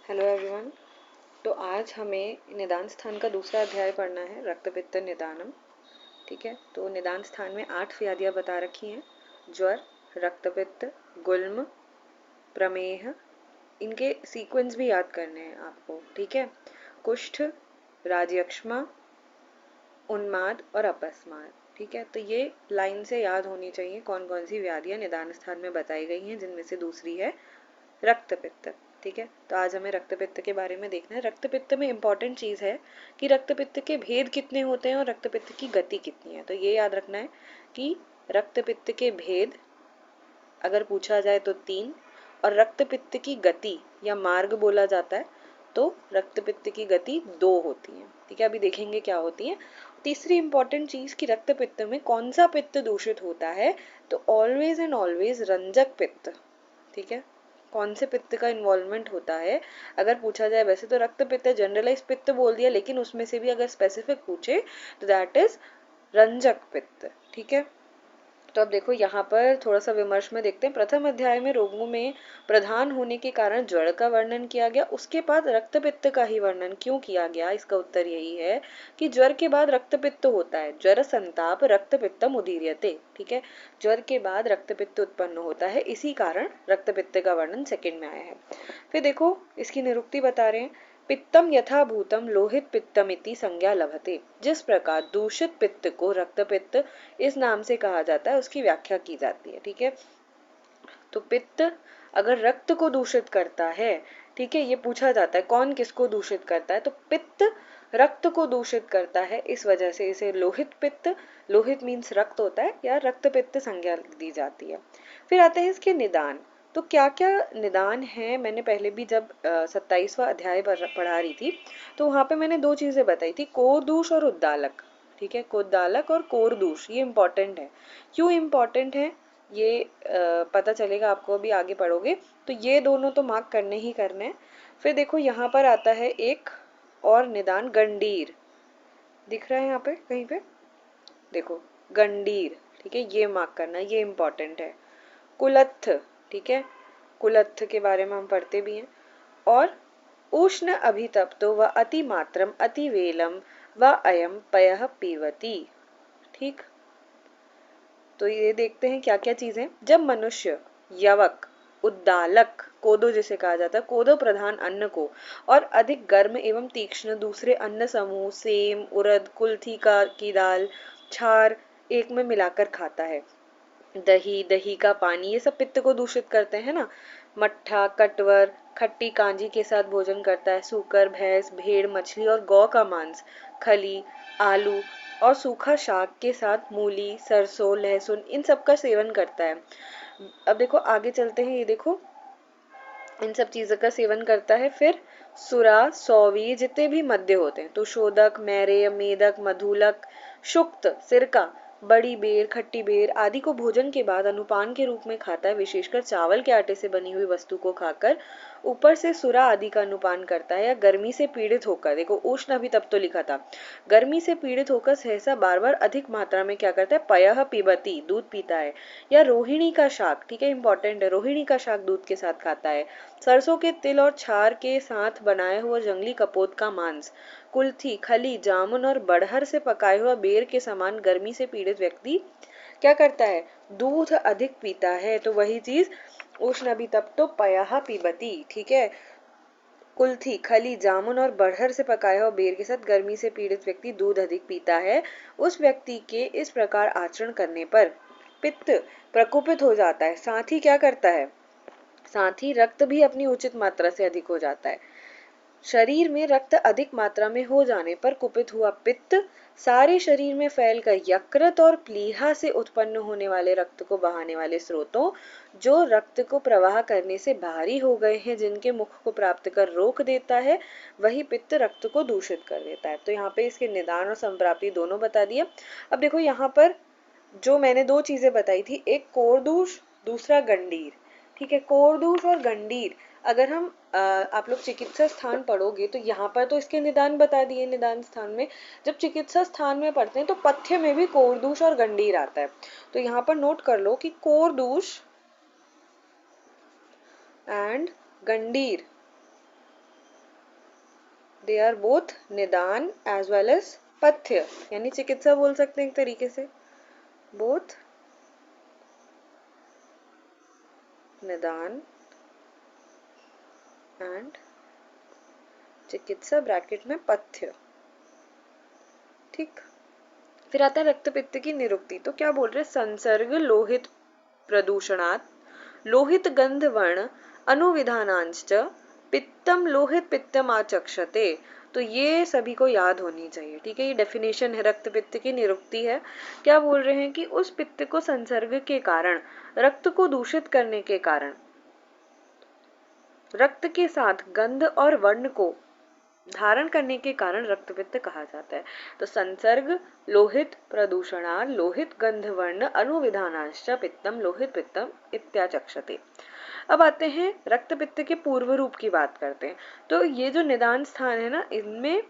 Hello everyone. तो आज हमें निदान स्थान का दूसरा अध्याय पढ़ना है, रक्त पित्त निदानम। ठीक है, तो निदान स्थान में 8 व्याधियां बता रखी हैं। ज्वर, रक्तपित्त, गुल्म, प्रमेह, इनके सीक्वेंस भी याद करने हैं आपको। ठीक है, कुष्ठ, राजयक्ष्मा, उन्माद और अपस्मार। ठीक है, तो ये लाइन से याद होनी चाहिए कौन कौन सी व्याधियां निदान स्थान में बताई गई हैं, जिनमें से दूसरी है रक्तपित्त। ठीक है, तो आज हमें रक्तपित्त के बारे में देखना है। रक्तपित्त में इंपॉर्टेंट चीज है कि रक्तपित्त के भेद कितने होते हैं और रक्तपित्त की गति कितनी है। तो ये याद रखना है कि रक्तपित्त के भेद अगर पूछा जाए तो 3, और रक्तपित्त की गति या मार्ग बोला जाता है तो रक्तपित्त की गति 2 होती है। ठीक है, अभी देखेंगे क्या होती है। तीसरी इंपॉर्टेंट चीज कि रक्तपित्त में कौन सा पित्त दूषित होता है, तो ऑलवेज एंड ऑलवेज रंजक पित्त। ठीक है, कौन से पित्त का इन्वॉल्वमेंट होता है अगर पूछा जाए, वैसे तो रक्त पित्त जनरलाइज पित्त बोल दिया, लेकिन उसमें से भी अगर स्पेसिफिक पूछे तो दैट इज रंजक पित्त। ठीक है, तो अब देखो यहाँ पर थोड़ा सा विमर्श में देखते हैं। प्रथम अध्याय में रोगों में प्रधान होने के कारण ज्वर का वर्णन किया गया, उसके बाद रक्तपित्त का ही वर्णन क्यों किया गया? इसका उत्तर यही है कि ज्वर के बाद रक्तपित्त होता है। ज्वर संताप रक्तपित्तम उदीर्यते। ठीक है, ज्वर के बाद रक्तपित्त उत्पन्न होता है, इसी कारण रक्तपित्त का वर्णन सेकंड में आया है। फिर देखो इसकी निरुक्ति बता रहे हैं, पित्तम यथा भूतम लोहित पित्तमिति संज्ञा लभते। जिस प्रकार दूषित पित्त को रक्तपित्त इस नाम से कहा जाता है, उसकी व्याख्या की जाती है। ठीक है, तो पित्त अगर रक्त को दूषित करता है, ठीक है, ये पूछा जाता है कौन किसको दूषित करता है, तो पित्त रक्त को दूषित करता है, इस वजह से इसे लोहित पित्त, लोहित मीन्स रक्त होता है, या रक्त पित्त संज्ञा दी जाती है। फिर आते हैं इसके निदान। तो क्या क्या निदान है, मैंने पहले भी जब 27वां अध्याय पढ़ा रही थी तो वहां पे मैंने 2 चीजें बताई थी, कोरदूष और उद्दालक। ठीक है, कोद्दालक और कोरदूष, ये इंपॉर्टेंट है। क्यों इंपॉर्टेंट है ये पता चलेगा आपको, अभी आगे पढ़ोगे। तो ये दोनों तो मार्क करने ही करने हैं। फिर देखो यहाँ पर आता है एक और निदान, गंडीर। दिख रहा है यहाँ पे कहीं पे? देखो गंडीर। ठीक है, ये मार्क करना, ये इंपॉर्टेंट है। कुलत्थ। ठीक है, कुलत्थ के बारे में हम पढ़ते भी हैं। और उष्ण अभितप्तो व अतिमात्रम अतिवेलम व अयम पयः पीवती। ठीक, तो ये देखते हैं क्या क्या चीजें। जब मनुष्य यवक, उद्दालक, कोदो जिसे कहा जाता है, कोदो प्रधान अन्न को और अधिक गर्म एवं तीक्ष्ण दूसरे अन्न समूह सेम, उड़द, कुल्थी की दाल, छार एक में मिलाकर खाता है, दही, दही का पानी, ये सब पित्त को दूषित करते हैं ना। मट्ठा, कटवर, खट्टी कांजी के साथ भोजन करता है, सूकर, भैंस, भेड़, मछली और गौ का मांस, खली, आलू और सूखा शाक के साथ मूली, सरसों, लहसुन, इन सब का सेवन करता है। अब देखो आगे चलते हैं, ये देखो इन सब चीजों का सेवन करता है। फिर सुरा, सौवी, जितने भी मद्य होते हैं, तो शोधक, मैरे, मेदक, मधुलक, शुक्त, सिरका, बड़ी बेर, खट्टी बेर आदि को भोजन के बाद अनुपान के रूप में खाता है। विशेषकर चावल के आटे से बनी हुई वस्तु को खाकर ऊपर से सुरा आदि का अनुपान करता है। या गर्मी से पीड़ित होकर, देखो उष्ण अभी तब तो लिखा था, गर्मी से पीड़ित होकर सहसा बार बार अधिक मात्रा में क्या करता है, पयः पिबती, दूध पीता है। या रोहिणी का शाक, ठीक है, इंपॉर्टेंट है, रोहिणी का शाक दूध के साथ खाता है। सरसों के तिल और छार के साथ बनाया हुआ जंगली कपोत का मांस, कुल्थी, खली, जामुन और बड़हर से पकाया हुआ बेर के समान गर्मी से पीड़ित व्यक्ति क्या करता है, दूध अधिक पीता है। तो वही चीज उष्ण अभितप्तो पयः पिबती। ठीक है, कुल्थी, खली, जामुन और बड़हर से पकाया हुआ बेर के साथ गर्मी से पीड़ित व्यक्ति दूध अधिक पीता है। उस व्यक्ति के इस प्रकार आचरण करने पर पित्त प्रकोपित हो जाता है, साथ ही क्या करता है, साथ ही रक्त भी अपनी उचित मात्रा से अधिक हो जाता है। शरीर में रक्त अधिक मात्रा में हो जाने पर कुपित हुआ पित्त सारे शरीर में फैलकर यकृत और प्लीहा से उत्पन्न होने वाले रक्त को बहाने वाले स्रोतों, जो रक्त को प्रवाह करने से भारी हो गए हैं, जिनके मुख को प्राप्त कर रोक देता है, वही पित्त रक्त को दूषित कर देता है। तो यहाँ पे इसके निदान और संप्राप्ति दोनों बता दिया। अब देखो यहाँ पर जो मैंने 2 चीजें बताई थी, एक कोरदूष, दूसरा गंडीर। ठीक है, कोरदूष और गंडीर अगर हम आप लोग चिकित्सा स्थान पढ़ोगे तो यहाँ पर तो इसके निदान बता दिए। निदान स्थान में जब चिकित्सा स्थान में पढ़ते हैं तो पथ्य में भी कोरदूष और गंडीर आता है। तो यहाँ पर नोट कर लो कि कोरदूष एंड गंडीर दे आर बोथ निदान एज वेल एज पथ्य, यानी चिकित्सा बोल सकते हैं एक तरीके से। बोथ निदान एंड चिकित्सा ब्रैकेट में पथ्य। ठीक, फिर आता है रक्त पित्त की निरुक्ति। तो क्या बोल रहे, संसर्ग लोहित प्रदूषणात् लोहित गंध वर्ण अनुविधानांश्च पित्तम लोहित पित्तम आचक्षते। तो ये सभी को याद होनी चाहिए। ठीक है, ये डेफिनेशन है, रक्त पित्त की निरुक्ति है। क्या बोल रहे हैं कि उस पित्त को संसर्ग के कारण, रक्त को दूषित करने के कारण, रक्त के साथ गंध और वर्ण को धारण करने के कारण रक्तपित्त कहा जाता है। तो संसर्ग लोहित प्रदूषणा लोहित गंधवर्ण अनुविधानाश्च पित्तम लोहित पित्तम इत्याचक्षते। अब आते हैं रक्त पित्त के पूर्व रूप की बात करते हैं। तो ये जो निदान स्थान है ना, इनमें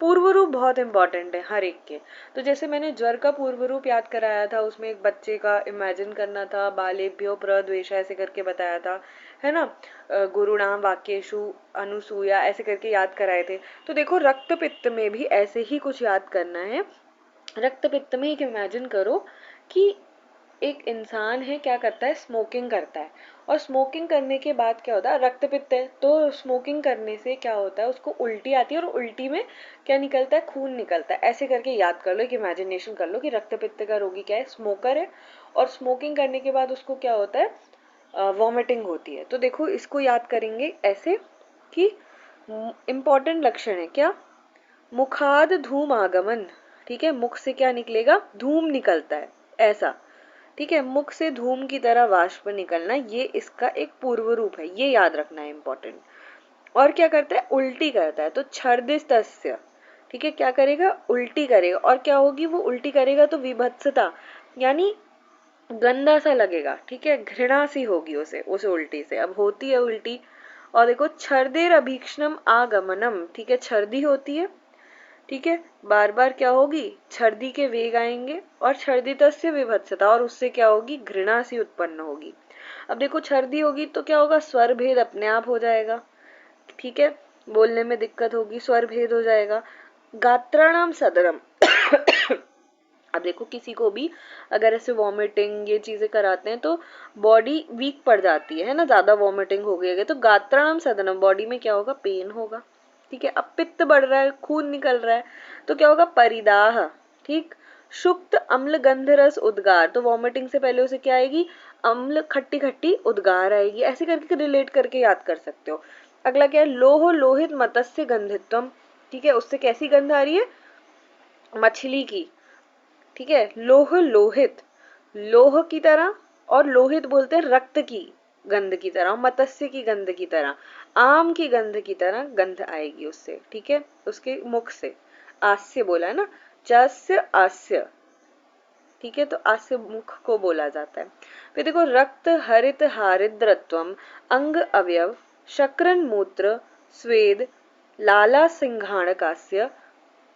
पूर्व रूप बहुत इंपॉर्टेंट है हर एक के। तो जैसे मैंने ज्वर का पूर्व रूप याद कराया था, उसमें एक बच्चे का इमेजिन करना था, बालेभ्यो प्रद्वेष ऐसे करके बताया था, है ना, गुरुणाम वाक्येषु अनुसूया ऐसे करके याद कराए थे। तो देखो रक्त पित्त में भी ऐसे ही कुछ याद करना है। रक्त पित्त में एक इमेजिन करो कि एक इंसान है, क्या करता है, स्मोकिंग करता है, और स्मोकिंग करने के बाद क्या होता है, रक्त पित्त है, तो स्मोकिंग करने से क्या होता है, उसको उल्टी आती है, और उल्टी में क्या निकलता है, खून निकलता है। ऐसे करके याद कर लो, एक इमेजिनेशन कर लो कि रक्त पित्त का रोगी क्या है, स्मोकर है, और स्मोकिंग करने के बाद उसको क्या होता है, वॉमिटिंग होती है। तो देखो इसको याद करेंगे ऐसे कि इंपॉर्टेंट लक्षण है क्या, मुखाद धूम आगमन। ठीक है, मुख से क्या निकलेगा, धूम निकलता है ऐसा। ठीक है, मुख से धूम की तरह वाष्प निकलना, ये इसका एक पूर्व रूप है, ये याद रखना है, इंपॉर्टेंट। और क्या करता है, उल्टी करता है, तो छर्दिस्तस्य। ठीक है, क्या करेगा, उल्टी करेगा, और क्या होगी, वो उल्टी करेगा तो विभत्सता, यानी गंदा सा लगेगा। ठीक है, घृणा सी होगी उसे, उस उल्टी से, अब होती है उल्टी। और देखो छर्देर अभीक्षणम आगमनम। ठीक है, छर्दी होती है, ठीक है, बार बार क्या होगी, छर्दी के वेग आएंगे, और छर्दितस्य विभत्सता, और उससे क्या होगी, घृणा सी उत्पन्न होगी। अब देखो छर्दी होगी तो क्या होगा, स्वर भेद अपने आप हो जाएगा। ठीक है, बोलने में दिक्कत होगी, स्वर भेद हो जाएगा। गात्राणाम सदरम। अब देखो किसी को भी अगर ऐसे वॉमिटिंग ये चीजें कराते हैं तो बॉडी वीक पड़ जाती है ना, ज्यादा वॉमिटिंग हो गई है तो गात्राणाम सदनम, बॉडी में क्या होगा, पेन होगा। ठीक है, अब पित्त बढ़ रहा है, खून निकल रहा है, तो क्या होगा, परिदाह। ठीक, शुक्त अम्ल गंध रस उद्गार, तो वॉमिटिंग से पहले उसे क्या आएगी, अम्ल खट्टी खट्टी उद्गार आएगी। ऐसे करके रिलेट करके याद कर सकते हो। अगला क्या है, लोह लोहित मत्स्य गंधित्वम। ठीक है, उससे कैसी गंध आ रही है, मछली की। ठीक है, लोह लोहित, लोह की तरह, और लोहित बोलते हैं रक्त की गंध की तरह, मत्स्य की गंध की तरह, आम की गंध की तरह गंध आएगी उससे। ठीक है, उसके मुख से, आस्य बोला है ना, चस्य आस्य। ठीक है, तो आस्य मुख को बोला जाता है। फिर देखो रक्त हरित हारिद्रत्वम अंग अवयव शक्रन मूत्र स्वेद लाला सिंघाणकास्य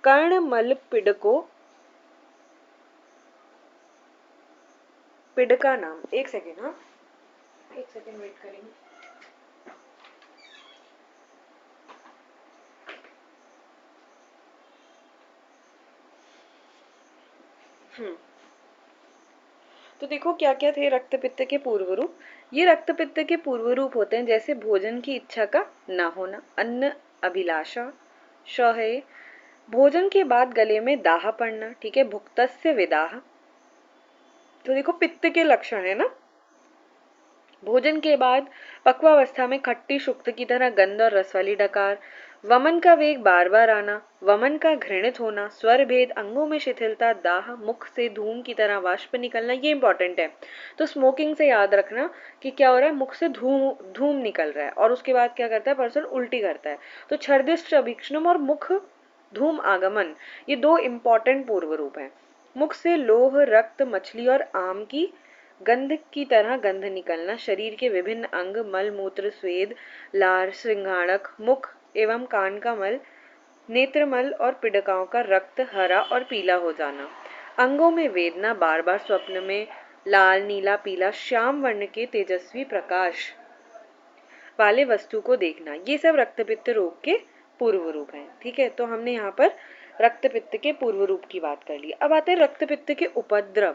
कर्णमल पिडको पिड का नाम। एक सेकेंड, हाँ एक सेकेंड वेट करेंगे। तो देखो क्या क्या थे रक्त पित्त के पूर्व रूप। ये रक्त पित्त के पूर्व रूप होते हैं जैसे भोजन की इच्छा का ना होना, अन्न अभिलाषा, श है, भोजन के बाद गले में दाह पड़ना। ठीक है, भुक्तस्य विदाह। तो देखो पित्त के लक्षण है ना, भोजन के बाद पक्वावस्था में खट्टी शुक्त की तरह गंध और रस वाली डकार, वमन का वेग बार बार आना, वमन का घृणित होना, स्वर भेद, अंगों में शिथिलता, दाह, मुख से धूम की तरह वाष्प निकलना, ये इंपॉर्टेंट है। तो स्मोकिंग से याद रखना कि क्या हो रहा है, मुख से धूम धूम निकल रहा है, और उसके बाद क्या करता है, पर्सन उल्टी करता है। तो छर्दिष्ट अभीक्षणम और मुख धूम आगमन, ये दो इंपॉर्टेंट पूर्व रूप हैं। मुख से लोह, रक्त, मछली और आम की गंध की तरह गंध निकलना, शरीर के विभिन्न अंग, मल मूत्र स्वेद लार श्रृंगाणक, मुख एवं कान का मल, नेत्रमल और पिडकाओं का रक्त हरा और पीला हो जाना, अंगों में वेदना, बार बार स्वप्न में लाल नीला पीला श्याम वर्ण के तेजस्वी प्रकाश वाले वस्तु को देखना, ये सब रक्तपित्त रोग के पूर्व रूप हैं। ठीक है, तो हमने यहाँ पर रक्त पित्त के पूर्व रूप की बात कर ली। अब आते हैं रक्त पित्त के उपद्रव।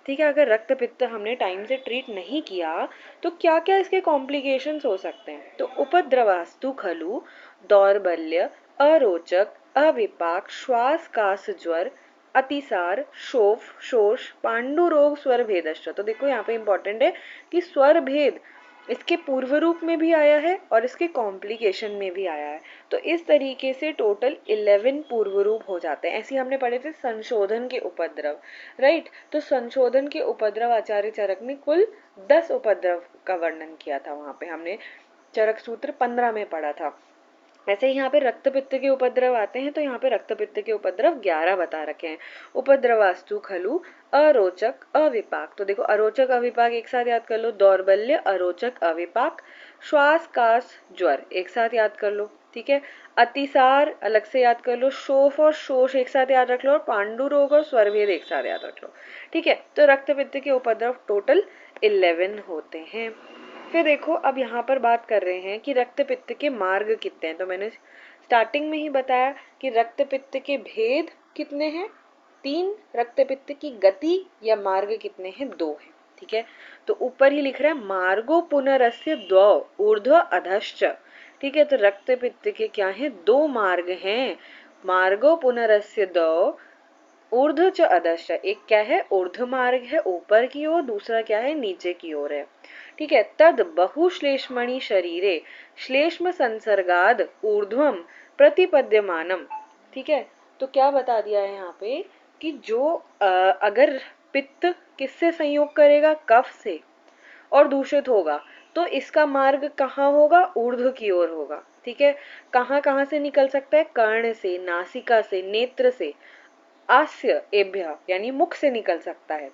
ठीक है, अगर रक्त पित्त हमने टाइम से ट्रीट नहीं किया तो क्या क्या इसके कॉम्प्लिकेशंस हो सकते हैं। तो उपद्रवास्तु खलु दौर्बल्य, अरोचक, अविपाक, श्वास कास ज्वर, अतिसार, शोफ, शोष, पांडु रोग, स्वर भेदश्च। तो देखो यहाँ पे इंपॉर्टेंट है कि स्वर भेद इसके पूर्व रूप में भी आया है और इसके कॉम्प्लिकेशन में भी आया है। तो इस तरीके से टोटल 11 पूर्व रूप हो जाते हैं। ऐसे हमने पढ़े थे संशोधन के उपद्रव, राइट। तो संशोधन के उपद्रव आचार्य चरक ने कुल 10 उपद्रव का वर्णन किया था। वहां पे हमने चरक सूत्र 15 में पढ़ा था। ऐसे ही यहाँ पे रक्त पित्त के उपद्रव आते हैं, तो यहाँ पे रक्त पित्त के उपद्रव 11 बता रखे हैं। उपद्रवास्तु खलु अरोचक, अविपाक। तो देखो अरोचक अविपाक एक साथ याद कर लो, दौर्बल्य, अरोचक, अविपाक, श्वास कास ज्वर एक साथ याद कर लो। ठीक है, अतिसार अलग से याद कर लो, शोफ और शोष एक साथ याद रख लो, और पांडु रोग और स्वरभेद एक साथ याद रख लो। ठीक है, तो रक्त पित्त के उपद्रव टोटल 11 होते हैं। फिर देखो अब यहाँ पर बात कर रहे हैं कि रक्त पित्त के मार्ग कितने हैं। तो मैंने स्टार्टिंग में ही बताया कि रक्त पित्त के भेद कितने हैं, 3। रक्त पित्त की गति या मार्ग कितने हैं, 2 हैं। ठीक है, तो ऊपर ही लिख रहा है मार्गो पुनरस्य द्वौ ऊर्ध्व अधश्च। ठीक है, तो रक्त पित्त के क्या हैं, 2 मार्ग हैं। मार्गो पुनरस्य द्वौ ऊर्ध्व च अधश्च। एक क्या है, ऊर्ध्व मार्ग है ऊपर की ओर, दूसरा क्या है, नीचे की ओर है। ठीक है, तद बहुश्लेष्मणि शरीरे श्लेष्म संसर्गाद ऊर्ध्वम प्रतिपद्यमानम। ठीक है, तो क्या बता दिया है यहाँ पे कि जो अगर पित्त किससे संयोग करेगा, कफ से, और दूषित होगा तो इसका मार्ग कहाँ होगा, ऊर्ध्व की ओर होगा। ठीक है, कहाँ कहाँ से निकल सकता है, कर्ण से, नासिका से, नेत्र से, आस्य एभ्य यानी मुख से निकल सकता है।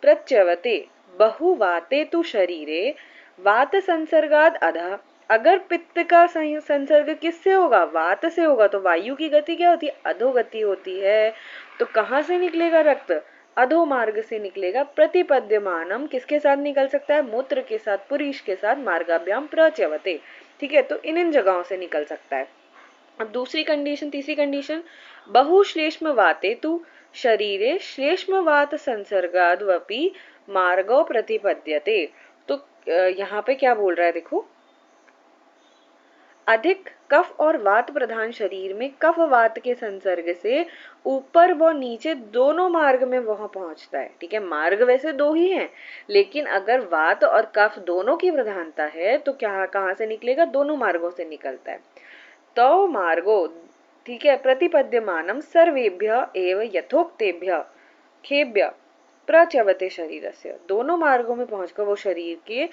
प्रच्यवते बहुवाते तु शरीरे वात संसर्गाद अधः। अगर पित्त का संसर्ग किससे होगा, वात से होगा, तो वायु की गति क्या होती है, अधोगति होती है। तो कहाँ से निकलेगा रक्त, अधो मार्ग से निकलेगा। प्रतिपद्यमानम किसके साथ निकल सकता है, मूत्र के साथ, पुरीष के साथ, मार्गाभ्याम प्रच्यवते। ठीक है, तो इन जगहों से निकल सकता है। अब दूसरी कंडीशन, तीसरी कंडीशन, बहुश्लेष्म वाते तु शरीरे श्लेष्म वात संसर्गाद्वपि मार्गो प्रतिपद्यते। तो यहाँ पे क्या बोल रहा है देखो, अधिक कफ और वात प्रधान शरीर में कफ वात के संसर्ग से ऊपर व नीचे दोनों मार्ग में वह पहुंचता है। ठीक है, मार्ग वैसे 2 ही हैं, लेकिन अगर वात और कफ दोनों की प्रधानता है तो क्या कहाँ से निकलेगा, दोनों मार्गों से निकलता है। तो मार्गो, ठीक है, प्रतिपद्यमानम सर्वेभ्य एव यथोक्तेभ्य खेभ्य प्रच्यवते शरीरस्य। दोनों मार्गों में पहुंचकर वो शरीर के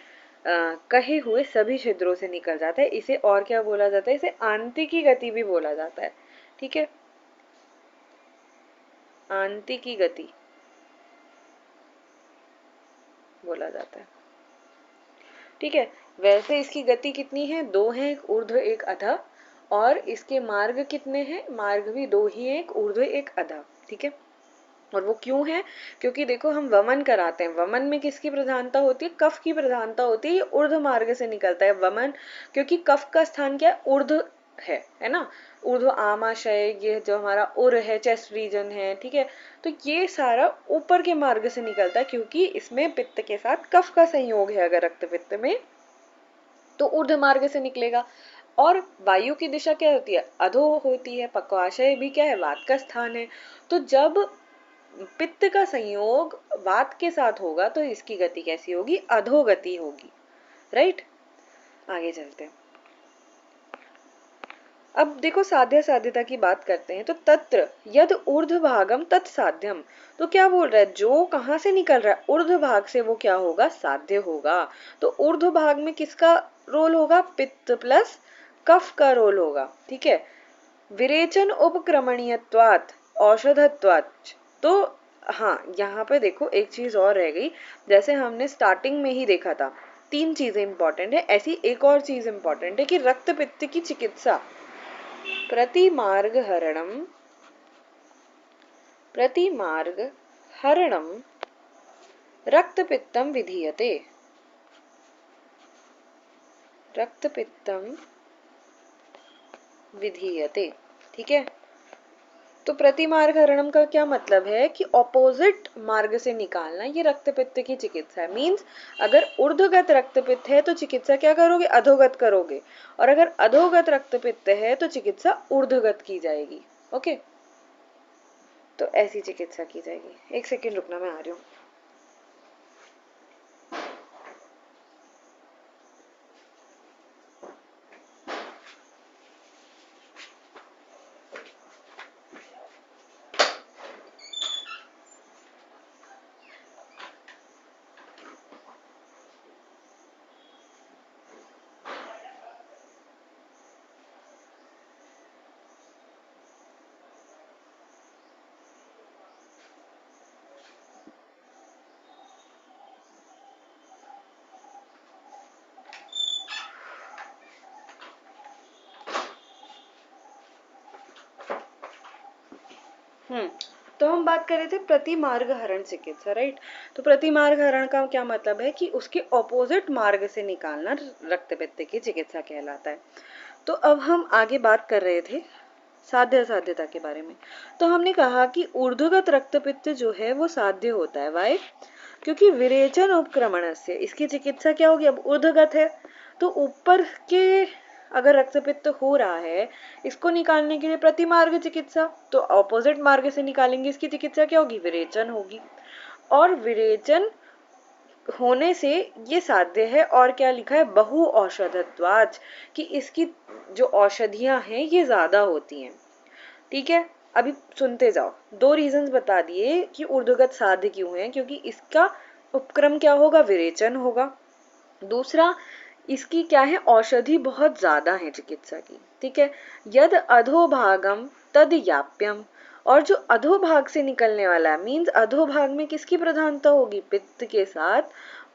कहे हुए सभी छिद्रों से निकल जाता है। इसे और क्या बोला जाता है, इसे आंतिकी गति भी बोला जाता है। ठीक है, आंतिकी गति बोला जाता है। ठीक है, वैसे इसकी गति कितनी है, 2 है, एक ऊर्ध्व एक अधः, और इसके मार्ग कितने हैं, मार्ग भी 2 ही है, एक ऊर्ध्व एक अधः। ठीक है, और वो क्यों है, क्योंकि देखो हम वमन कराते हैं, वमन में किसकी प्रधानता होती है, कफ की प्रधानता होती है, ये ऊर्ध्व मार्ग से निकलता है वमन, क्योंकि कफ का स्थान क्या है, ऊर्ध्व है ना, ऊर्ध्व आमाशय, ये जो हमारा उर है, चेस्ट रीजन है। ठीक है, तो ये सारा ऊपर के मार्ग से निकलता है, क्योंकि इसमें पित्त के साथ कफ का संयोग है अगर रक्त पित्त में, तो ऊर्ध्व मार्ग से निकलेगा। और वायु की दिशा क्या होती है, अधो होती है, पक्वाशय भी क्या है, वात का स्थान है। तो जब पित्त का संयोग वात के साथ होगा तो इसकी गति कैसी होगी, अधोगति होगी। राइट, आगे चलते हैं। अब देखो साध्य साध्यता की बात करते हैं। तो तत्र यद ऊर्ध्व भागम तत्साध्यम। तो क्या बोल रहा है, जो कहां से निकल रहा है, ऊर्ध्व भाग से, वो क्या होगा, साध्य होगा। तो ऊर्ध्व भाग में किसका रोल होगा, पित्त प्लस कफ का रोल होगा। ठीक है, विरेचन उपक्रमणीयत्वात् औषधत्वात्। तो हाँ, यहाँ पे देखो एक चीज और रह गई, जैसे हमने स्टार्टिंग में ही देखा था, 3 चीजें इंपॉर्टेंट है, ऐसी एक और चीज इंपॉर्टेंट है कि रक्त पित्त की चिकित्सा प्रतिमार्ग हरणम रक्तपित्तम विधीयते। रक्तपित्तम विधीयते। ठीक है, तो प्रतिमार्ग हरणम का क्या मतलब है कि ऑपोजिट मार्ग से निकालना, ये रक्तपित्त की चिकित्सा है। मींस अगर ऊर्ध्वगत रक्तपित्त है तो चिकित्सा क्या करोगे, अधोगत करोगे, और अगर अधोगत रक्तपित्त है तो चिकित्सा ऊर्ध्वगत की जाएगी। ओके, तो ऐसी चिकित्सा की जाएगी। एक सेकेंड रुकना, मैं आ रही हूँ। तो हम बात कर रहे थे प्रतिमार्ग हरण चिकित्सा, राइट। तो प्रतिमार्ग हरण का क्या मतलब है कि उसके ऑपोजिट मार्ग से निकालना रक्तपित्त की चिकित्सा कहलाता है। तो अब हम आगे बात कर रहे थे साध्य असाध्यता के बारे में। तो हमने कहा कि ऊर्ध्वगत रक्तपित्त जो है वो साध्य होता है। वाई? क्योंकि विरेचन उपक्रमण से इसकी चिकित्सा क्या होगी, अब ऊर्ध्वगत है तो ऊपर के अगर रक्तपित्त हो रहा है, इसको निकालने के लिए प्रतिमार्ग चिकित्सा, तो ऑपोजिट मार्ग से निकालेंगे, इसकी चिकित्सा क्या होगी, विरेचन होगी। और विरेचन होने से ये साध्य है। और क्या लिखा है, बहु औषधत्वाच, कि इसकी जो औषधियां हैं ये ज्यादा होती हैं। ठीक है, अभी सुनते जाओ। दो रीजंस बता दिए कि ऊर्ध्वगत साध्य क्यों है, क्योंकि इसका उपक्रम क्या होगा, विरेचन होगा। दूसरा, इसकी क्या है, औषधि बहुत ज्यादा है चिकित्सा की। ठीक है, यद अधोभागम तद याप्यम, और जो अधोभाग से निकलने वाला है, मींस अधोभाग में किसकी प्रधानता होगी, पित्त के साथ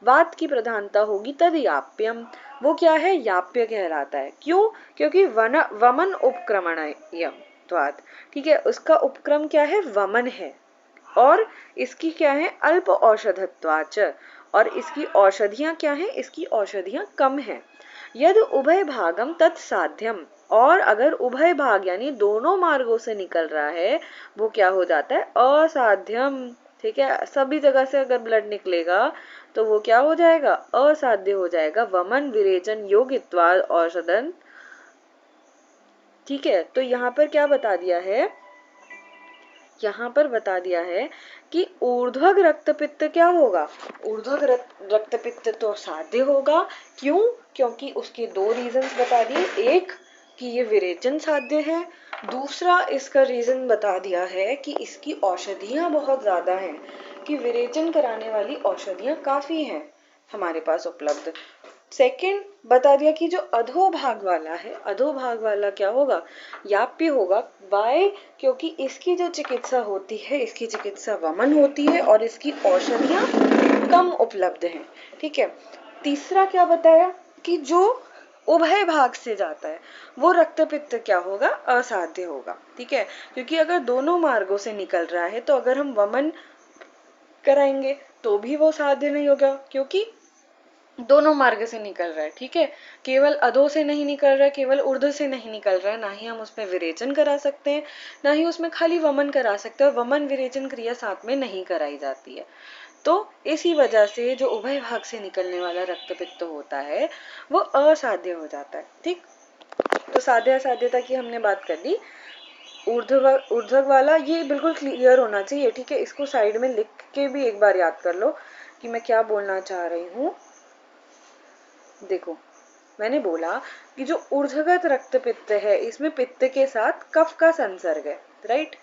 वात की प्रधानता होगी, तद याप्यम, वो क्या है, याप्य कहलाता है। क्यों, क्योंकि वमन उपक्रमण, ठीक है, उसका उपक्रम क्या है, वमन है, और इसकी क्या है, अल्प औषधत्वाच, और इसकी औषधियां क्या है, इसकी औषधियां कम है। यद उभय भागम तत्साध्यम, और अगर उभय भाग यानी दोनों मार्गों से निकल रहा है, वो क्या हो जाता है, असाध्यम। ठीक है, सभी जगह से अगर ब्लड निकलेगा तो वो क्या हो जाएगा, असाध्य हो जाएगा। वमन विरेचन योगित्वाद औषधन। ठीक है, तो यहाँ पर क्या बता दिया है, यहाँ पर बता दिया है कि ऊर्ध्वग रक्तपित्त क्या होगा, ऊर्ध्वग रक्तपित्त तो साध्य होगा। क्यों, क्योंकि उसके दो रीजंस बता दिए, एक कि ये विरेचन साध्य है, दूसरा इसका रीजन बता दिया है कि इसकी औषधियां बहुत ज्यादा हैं, कि विरेचन कराने वाली औषधियां काफी हैं हमारे पास उपलब्ध। सेकंड बता दिया कि जो अधोभाग वाला है, अधोभाग वाला क्या होगा, याप्य होगा। वाई? क्योंकि इसकी जो चिकित्सा होती है, इसकी चिकित्सा वमन होती है और इसकी औषधियां कम उपलब्ध हैं। ठीक है, तीसरा क्या बताया कि जो उभय भाग से जाता है वो रक्तपित्त क्या होगा, असाध्य होगा। ठीक है, क्योंकि अगर दोनों मार्गों से निकल रहा है तो अगर हम वमन कराएंगे तो भी वो साध्य नहीं होगा, क्योंकि दोनों मार्ग से निकल रहा है। ठीक है, केवल अधो से नहीं निकल रहा है, केवल ऊर्ध्व से नहीं निकल रहा है, ना ही हम उसमें विरेचन करा सकते हैं, ना ही उसमें खाली वमन करा सकते हैं, और वमन विरेचन क्रिया साथ में नहीं कराई जाती है। तो इसी वजह से जो उभय भाग से निकलने वाला रक्तपित्त होता है वो असाध्य हो जाता है। ठीक, तो साध्य असाध्यता की हमने बात कर ली। ऊर्ध्व वाला ये बिल्कुल क्लियर होना चाहिए। ठीक है, इसको साइड में लिख के भी एक बार याद कर लो कि मैं क्या बोलना चाह रही हूँ। देखो, मैंने बोला कि जो ऊर्ध्वगत रक्तपित्त है इसमें पित्त के साथ कफ का संसर्ग है, राइट।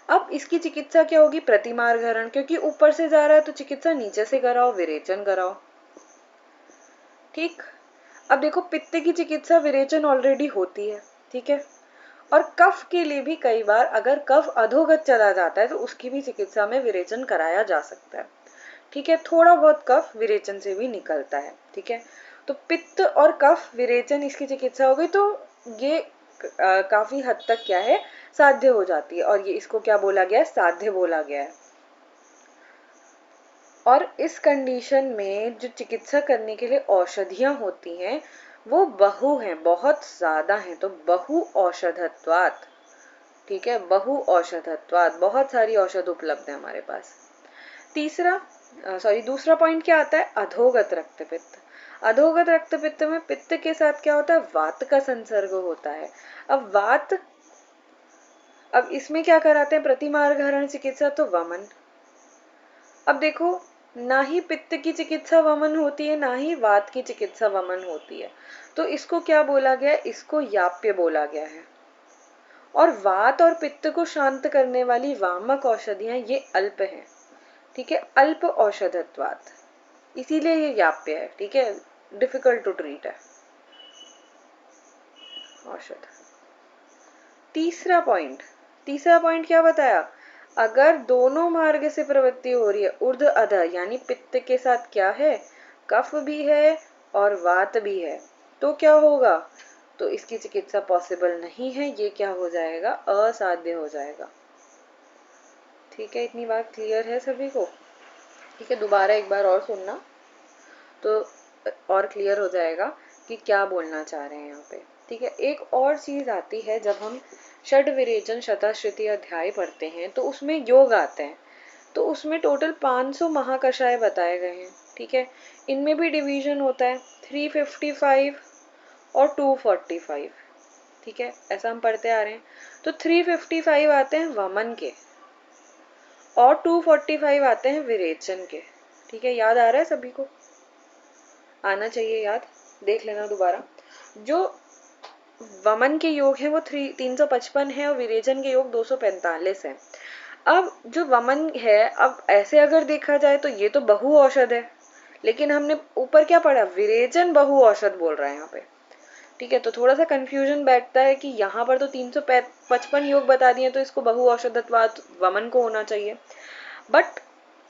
अब इसकी चिकित्सा क्या होगी, प्रतिमार्ग हरण, क्योंकि ऊपर से जा रहा है तो चिकित्सा नीचे से कराओ, विरेचन कराओ। ठीक, अब देखो पित्त की चिकित्सा विरेचन ऑलरेडी होती है। ठीक है, और कफ के लिए भी कई बार अगर कफ अधोगत चला जाता है तो उसकी भी चिकित्सा में विरेचन कराया जा सकता है। ठीक है, थोड़ा बहुत कफ विरेचन से भी निकलता है। ठीक है, तो पित्त और कफ विरेचन इसकी चिकित्सा हो गई, तो ये काफी हद तक क्या है, साध्य हो जाती है, और ये इसको क्या बोला गया है, साध्य बोला गया है। और इस कंडीशन में जो चिकित्सा करने के लिए औषधियां होती हैं वो बहु है, बहुत ज्यादा है, तो बहु औषधत्वात्, ठीक है, बहु औषधत्वात्, बहुत सारी औषध उपलब्ध है हमारे पास। दूसरा पॉइंट क्या आता है, अधोगत रक्तपित्त। अधोगत रक्तपित्त में पित्त के साथ क्या होता है, वात का संसर्ग होता है। अब वात, अब इसमें क्या कराते हैं, प्रतिमार्गहरण चिकित्सा, तो वमन। अब देखो, ना ही पित्त की चिकित्सा वमन होती है, ना ही वात की चिकित्सा वमन होती है, तो इसको क्या बोला गया, इसको याप्य बोला गया है। और वात और पित्त को शांत करने वाली वामक औषधियां ये अल्प हैं, ठीक है, अल्प औषधत्वात्, इसीलिए ये याप्य है, ठीक है, डिफिकल्ट टू ट्रीट है औषध। तीसरा पॉइंट क्या बताया, अगर दोनों मार्ग से प्रवृत्ति हो रही है, ऊर्ध्व अधः, यानी पित्त के साथ क्या है, कफ भी है और वात भी है, तो क्या होगा, तो इसकी चिकित्सा पॉसिबल नहीं है, ये क्या हो जाएगा, असाध्य हो जाएगा। ठीक है, इतनी बात क्लियर है सभी को, ठीक है, दोबारा एक बार और सुनना तो और क्लियर हो जाएगा कि क्या बोलना चाह रहे हैं यहाँ पे। ठीक है, एक और चीज आती है, जब हम षड विरेचन शताश्रुति अध्याय पढ़ते हैं तो उसमें योग आते हैं, तो उसमें टोटल 500 महाकषाय बताए गए हैं। ठीक है, इनमें भी डिवीजन होता है 355 और 245। ठीक है, ऐसा हम पढ़ते आ रहे हैं। तो 355 आते हैं वमन के और 245 आते हैं विरेचन के। ठीक है, याद आ रहा है सभी को, आना चाहिए याद, देख लेना दोबारा। जो वमन के योग है वो 355 है और विरेचन के योग 245 है। अब जो वमन है, अब ऐसे अगर देखा जाए तो ये तो बहु औषध है, लेकिन हमने ऊपर क्या पढ़ा, विरेचन बहु औषध बोल रहा है यहाँ पे। ठीक है, तो थोड़ा सा कंफ्यूजन बैठता है कि यहाँ पर तो 355 योग बता दिए, तो इसको बहु औषधत्वात् वमन को होना चाहिए। बट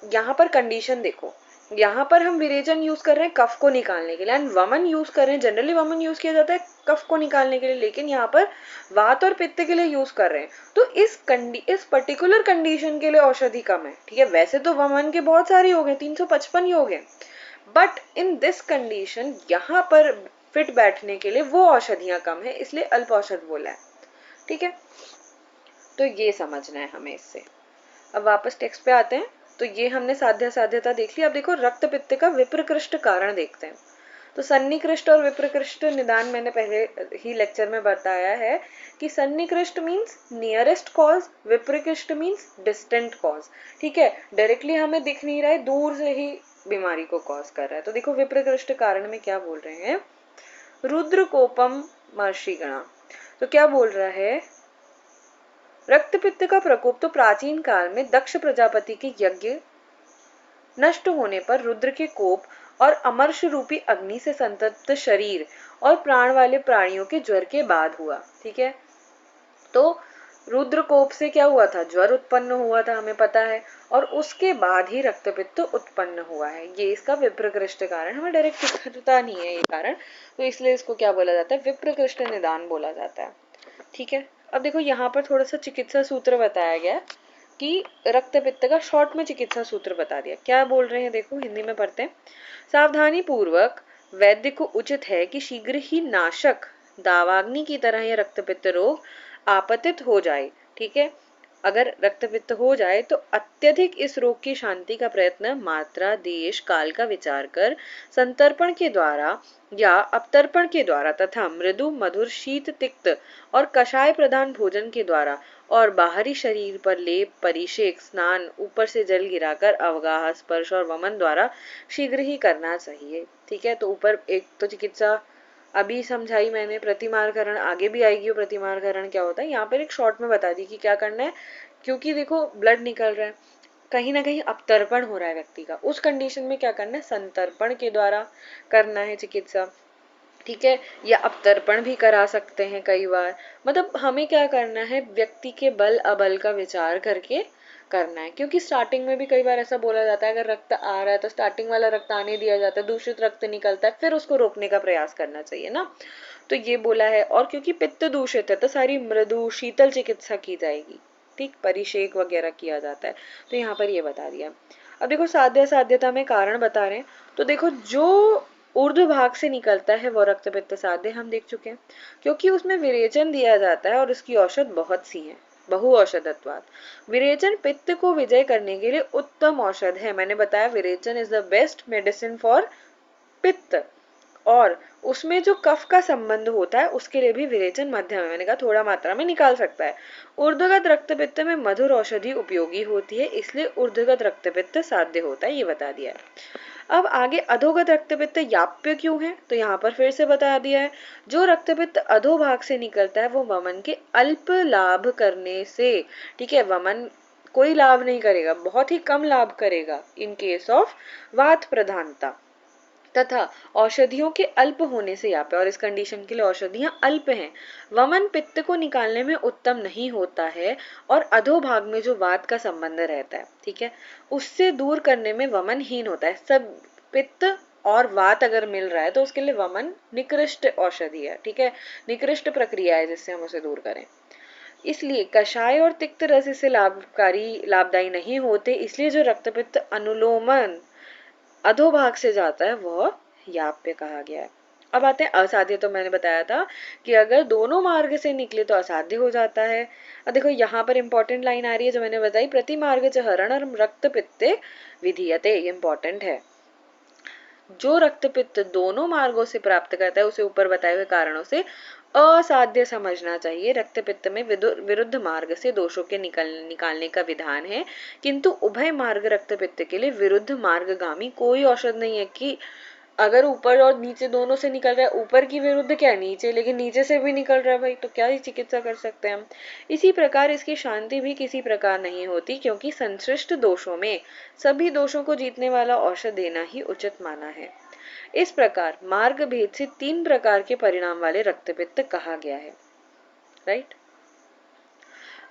यहाँ पर कंडीशन देखो, यहाँ पर हम विरेचन यूज कर रहे हैं कफ को निकालने के लिए, एंड वमन यूज कर रहे हैं, जनरली वमन यूज किया जाता है कफ को निकालने के लिए, लेकिन यहाँ पर वात और पित्त के लिए यूज कर रहे हैं। तो इस पर्टिकुलर कंडीशन के लिए औषधि कम है। ठीक है, वैसे तो वमन के बहुत सारे योग हैं, 355 योग हैं, बट इन दिस कंडीशन यहाँ पर फिट बैठने के लिए वो औषधियां कम है, इसलिए अल्प औषध बोला है। ठीक है, तो ये समझना है हमें इससे। अब वापस टेक्स्ट पे आते हैं। तो ये हमने साध्यता देख ली। अब देखो रक्त पित्त का विप्रकृष्ट कारण देखते हैं। तो सन्निकृष्ट और विप्रकृष्ट निदान मैंने पहले ही लेक्चर में बताया है कि सन्निकृष्ट मीन्स नियरेस्ट कॉज, विप्रकृष्ट मीन्स डिस्टेंट कॉज। ठीक है, डायरेक्टली हमें दिख नहीं रहा है, दूर से ही बीमारी को कॉज कर रहा है। तो देखो विप्रकृष्ट कारण में क्या बोल रहे हैं, रुद्र कोपम महर्षिगणा। तो क्या बोल रहा है, रक्त पित्त का प्रकोप तो प्राचीन काल में दक्ष प्रजापति के यज्ञ नष्ट होने पर रुद्र के कोप और अमर्ष रूपी अग्नि से संतप्त शरीर और प्राण वाले प्राणियों के ज्वर के बाद हुआ। ठीक है, तो रुद्र कोप से क्या हुआ था, ज्वर उत्पन्न हुआ था, हमें पता है, और उसके बाद ही रक्तपित्त उत्पन्न हुआ है। ये इसका विप्रकृष्ट कारण, हमें डायरेक्ट दिखता नहीं है ये कारण, तो इसलिए इसको क्या बोला जाता है, विप्रकृष्ट निदान बोला जाता है। ठीक है, अब देखो यहाँ पर थोड़ा सा चिकित्सा सूत्र बताया गया कि रक्त पित्त का शॉर्ट में चिकित्सा सूत्र बता दिया। क्या बोल रहे हैं देखो, हिंदी में पढ़ते हैं। सावधानी पूर्वक वैद्य को उचित है कि शीघ्र ही नाशक दावाग्नि की तरह यह रक्त पित्त रोग आपतित हो जाए। ठीक है, अगर रक्तपित्त हो जाए तो अत्यधिक इस रोग की शांति का प्रयत्न मात्रा, देश, काल का विचार कर संतर्पण के द्वारा या अपतर्पण के द्वारा तथा मृदु, मधुर, शीत, तिक्त और कषाय प्रधान भोजन के द्वारा और बाहरी शरीर पर लेप, परिषेक, स्नान, ऊपर से जल गिराकर अवगाह, स्पर्श और वमन द्वारा शीघ्र ही करना चाहिए। ठीक है, तो ऊपर एक तो चिकित्सा अभी समझाई मैंने, प्रतिमार्गहरण आगे भी आएगी। वो प्रतिमार्गहरण क्या होता है, यहाँ पर एक शॉर्ट में बता दी कि क्या करना है, क्योंकि देखो ब्लड निकल रहा है, कहीं ना कहीं अपतर्पण हो रहा है व्यक्ति का, उस कंडीशन में क्या करना है, संतर्पण के द्वारा करना है चिकित्सा। ठीक है, या अपतर्पण भी करा सकते हैं कई बार, मतलब हमें क्या करना है, व्यक्ति के बल अबल का विचार करके करना है। क्योंकि स्टार्टिंग में भी कई बार ऐसा बोला जाता है, अगर रक्त आ रहा है तो स्टार्टिंग वाला रक्त आने दिया जाता है, दूषित रक्त निकलता है, फिर उसको रोकने का प्रयास करना चाहिए ना, तो ये बोला है। और क्योंकि पित्त दूषित है तो सारी मृदु शीतल चिकित्सा की जाएगी। ठीक, परिषेक वगैरह किया जाता है, तो यहाँ पर ये बता दिया। अब देखो साध्यता में कारण बता रहे हैं। तो देखो जो ऊर्ध्व भाग से निकलता है वो रक्त पित्त साध्य हम देख चुके हैं, क्योंकि उसमें विरेचन दिया जाता है और उसकी औषध बहुत सी है, बहु औषधत्वात्। विरेचन पित्त को विजय करने के लिए उत्तम औषध है। मैंने बताया विरेचन is the best medicine for pitta, और उसमें जो कफ का संबंध होता है उसके लिए भी विरेचन मध्यम है, मैंने कहा थोड़ा मात्रा में निकाल सकता है। ऊर्ध्वगत रक्तपित्त में मधुर औषधि उपयोगी होती है, इसलिए ऊर्ध्वगत रक्तपित्त साध्य होता है, ये बता दिया है। अब आगे अधोगत रक्तपित्त याप्य क्यों है, तो यहाँ पर फिर से बता दिया है, जो रक्तपित्त अधोभाग से निकलता है वो वमन के अल्प लाभ करने से, ठीक है, वमन कोई लाभ नहीं करेगा, बहुत ही कम लाभ करेगा इन केस ऑफ वात प्रधानता, तथा औषधियों के अल्प होने से याप्य, और इस कंडीशन के लिए औषधियां अल्प हैं। वमन पित्त को निकालने में उत्तम नहीं होता है और अधोभाग में जो वात का संबंध रहता है, ठीक है, उससे दूर करने में वमन हीन होता है। सब पित्त और वात अगर मिल रहा है तो उसके लिए वमन निकृष्ट औषधि है, ठीक है, निकृष्ट प्रक्रिया है जिससे हम उसे दूर करें। इसलिए कषाय और तिक्त रस इससे लाभदायी नहीं होते, इसलिए जो रक्तपित्त अनुलोमन अधोभाग से जाता है वह याप्य कहा गया है। अब आते हैं असाध्य, तो मैंने बताया था कि अगर दोनों मार्ग से निकले तो असाध्य हो जाता है। अब देखो यहाँ पर इंपॉर्टेंट लाइन आ रही है जो मैंने बताई, प्रति मार्ग च हरण और रक्त पित्ते विधीयते, ये इंपॉर्टेंट है। जो रक्त पित्त दोनों मार्गों से प्राप्त करता है उसे ऊपर बताए हुए कारणों से असाध्य समझना चाहिए। रक्त पित्त में विरुद्ध मार्ग से दोषों के निकालने का विधान है, किंतु उभय मार्ग रक्त पित्त के लिए विरुद्ध मार्गगामी कोई औषध नहीं है कि अगर ऊपर और नीचे दोनों से निकल रहा है, ऊपर की विरुद्ध क्या नीचे, लेकिन नीचे से भी निकल रहा है भाई, तो क्या ही चिकित्सा कर सकते हैं हम। इसी प्रकार इसकी शांति भी किसी प्रकार नहीं होती, क्योंकि संश्लिष्ट दोषों में सभी दोषों को जीतने वाला औषध देना ही उचित माना है। इस प्रकार मार्ग भेद से 3 प्रकार के परिणाम वाले रक्तपित्त कहा गया है, राइट।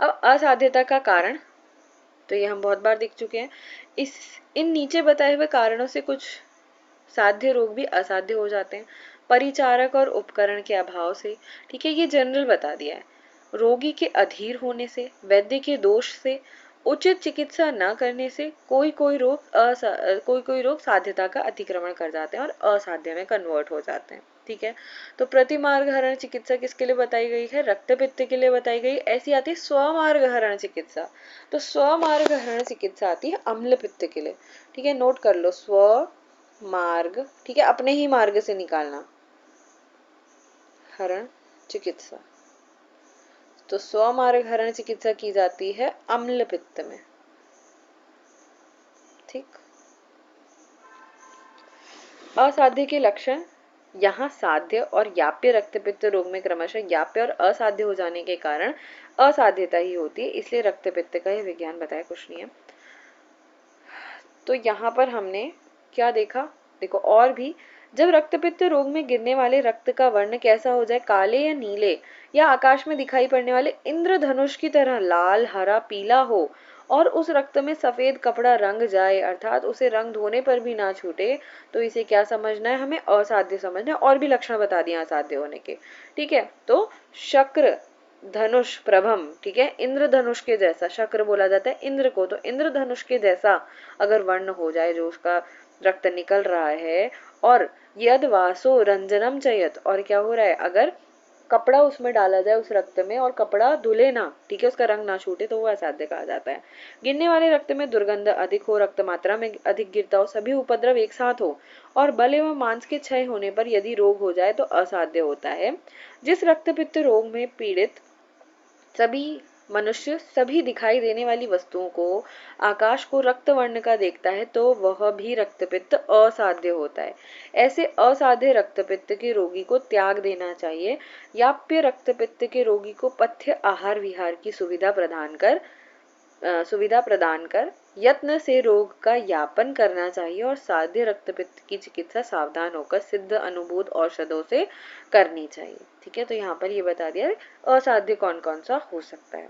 अब असाध्यता का कारण, तो ये हम बहुत बार देख चुके हैं। इन नीचे बताए हुए कारणों से कुछ साध्य रोग भी असाध्य हो जाते हैं, परिचारक और उपकरण के अभाव से, ठीक है, ये जनरल बता दिया है। रोगी के अधीर होने से, वैद्य के दोष से, उचित चिकित्सा न करने से कोई कोई रोग साध्यता का अतिक्रमण कर जाते हैं और असाध्य में कन्वर्ट हो जाते हैं, ठीक है। तो प्रतिमार्ग हरण चिकित्सा किसके लिए बताई गई है, रक्तपित्त के लिए बताई गई। ऐसी आती है स्वमार्ग हरण चिकित्सा, तो स्वमार्ग हरण चिकित्सा आती है अम्ल पित्त के लिए, ठीक है, नोट कर लो, स्व मार्ग, ठीक है, अपने ही मार्ग से निकालना, हरण चिकित्सा, तो स्वमार्ग हरण चिकित्सा की जाती है अम्ल पित्त में, ठीक। असाध्य के लक्षण, यहाँ साध्य और याप्य रक्तपित्त रोग में क्रमशः याप्य और असाध्य हो जाने के कारण असाध्यता ही होती है, इसलिए रक्तपित्त का यह विज्ञान बताया कुछ नहीं है। तो यहाँ पर हमने क्या देखा, देखो और भी, जब रक्तपित्त रोग में गिरने वाले रक्त का वर्ण कैसा हो जाए, काले या नीले या आकाश में दिखाई पड़ने वाले इंद्रधनुष की तरह लाल, हरा, पीला हो और उस रक्त में सफेद कपड़ा रंग जाए, अर्थात उसे रंग धोने पर भी ना छूटे, तो इसे क्या समझना है, हमें असाध्य समझना है। और भी लक्षण बता दिए असाध्य होने के, ठीक है। तो शक्र, धनुष, प्रभम, ठीक है, इंद्रधनुष के जैसा, शक्र बोला जाता है इंद्र को, तो इंद्रधनुष के जैसा अगर वर्ण हो जाए जो उसका रक्त निकल रहा है, और यद वासो रंजनम चयत, और क्या हो रहा है, अगर कपड़ा उसमें डाला जाए उस रक्त में और कपड़ा धुले ना, ठीक है, उसका रंग ना छूटे, तो वो असाध्य कहा जाता है। गिरने वाले रक्त में दुर्गंध अधिक हो, रक्त मात्रा में अधिक गिरता हो, सभी उपद्रव एक साथ हो और बल एवं मांस के क्षय होने पर यदि रोग हो जाए तो असाध्य होता है। जिस रक्तपित्त रोग में पीड़ित सभी मनुष्य सभी दिखाई देने वाली वस्तुओं को, आकाश को रक्त वर्ण का देखता है, तो वह भी रक्तपित्त असाध्य होता है। ऐसे असाध्य रक्तपित्त के रोगी को त्याग देना चाहिए। याप्य रक्तपित्त के रोगी को पथ्य आहार विहार की सुविधा प्रदान कर यत्न से रोग का यापन करना चाहिए और साध्य रक्तपित्त की चिकित्सा सावधान होकर सिद्ध अनुभूत औषधों से करनी चाहिए, ठीक है। तो यहाँ पर ये बता दिया असाध्य कौन कौन सा हो सकता है।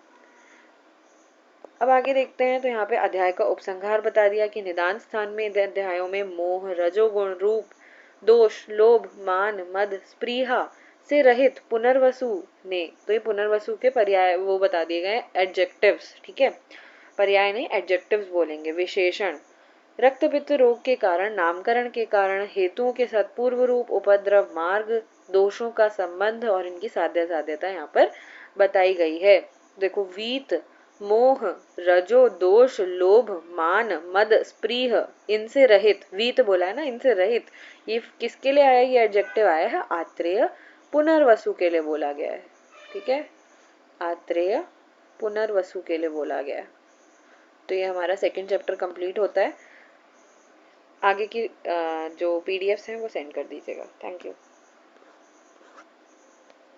अब आगे देखते हैं, तो यहाँ पे अध्याय का उपसंहार बता दिया कि निदान स्थान में अध्यायों में मोह, रजोगुण, रूप, दोष, लोभ, मान, मद, स्पृहा से रहित पुनर्वसु ने, तो ये पुनर्वसु के पर्याय वो बता दिए गए एडजेक्टिव्स, ठीक है, पर्याय नहीं एडजेक्टिव्स बोलेंगे, विशेषण रक्त पित्त रोग के कारण, नामकरण के कारण, हेतुओं के साथ पूर्व रूप, उपद्रव, मार्ग, दोषों का संबंध और इनकी साध्य साध्यता यहाँ पर बताई गई है। देखो, वीत, मोह, रजो, दोष, लोभ, मान, मद, स्पृह, इनसे रहित, वीत बोला है ना, इनसे रहित, ये किसके लिए आया, ये एडजेक्टिव आया है आत्रेय पुनर्वसु के लिए बोला गया है। ठीक है, आत्रेय पुनर्वसु के लिए बोला गया है। तो ये हमारा सेकंड चैप्टर कंप्लीट होता है। आगे की जो पीडीएफ्स हैं वो सेंड कर दीजिएगा। Thank you.